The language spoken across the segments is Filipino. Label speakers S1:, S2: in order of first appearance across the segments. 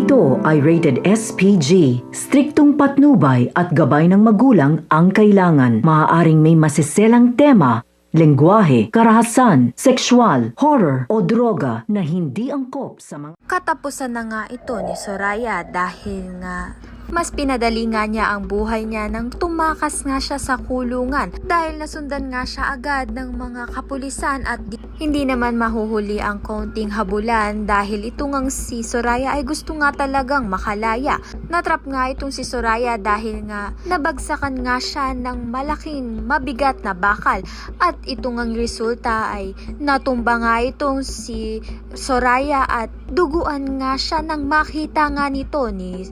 S1: Ito ay rated SPG. Striktong patnubay at gabay ng magulang ang kailangan. Maaaring may masiselang tema, lengguwahe, karahasan, sexual, horror o droga na hindi angkop sa mga...
S2: Katapusan na nga ito ni Soraya dahil nga mas pinadali nga niya ang buhay niya nang tumakas nga siya sa kulungan dahil nasundan nga siya agad ng mga kapulisan at hindi naman mahuhuli ang kaunting habulan dahil ito ngang si Soraya ay gusto nga talagang makalaya. Natrap nga itong si Soraya dahil nga nabagsakan nga siya ng malaking mabigat na bakal at ito ngang resulta ay natumba nga itong si Soraya at duguan nga siya nang makita nga nito ni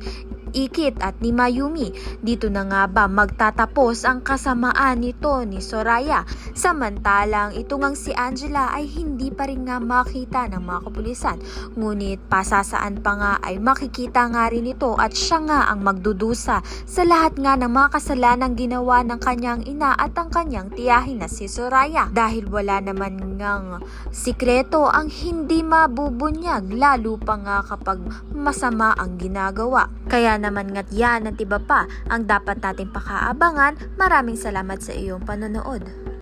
S2: Ikit at ni Mayumi. Dito na nga ba magtatapos ang kasamaan nito ni Soraya? Samantalang ito ngang si Angela ay hindi pa rin nga makita ng mga kapulisan. Ngunit pasasaan pa nga ay makikita nga rin ito at siya nga ang magdudusa sa lahat nga ng mga kasalanang ginawa ng kanyang ina at ang kanyang tiyahin na si Soraya. Dahil wala naman ngang sikreto ang hindi mabubunyag lalo pa nga kapag masama ang ginagawa. Kaya naman nga't yan at iba pa ang dapat nating pakaabangan. Maraming salamat sa iyong panonood.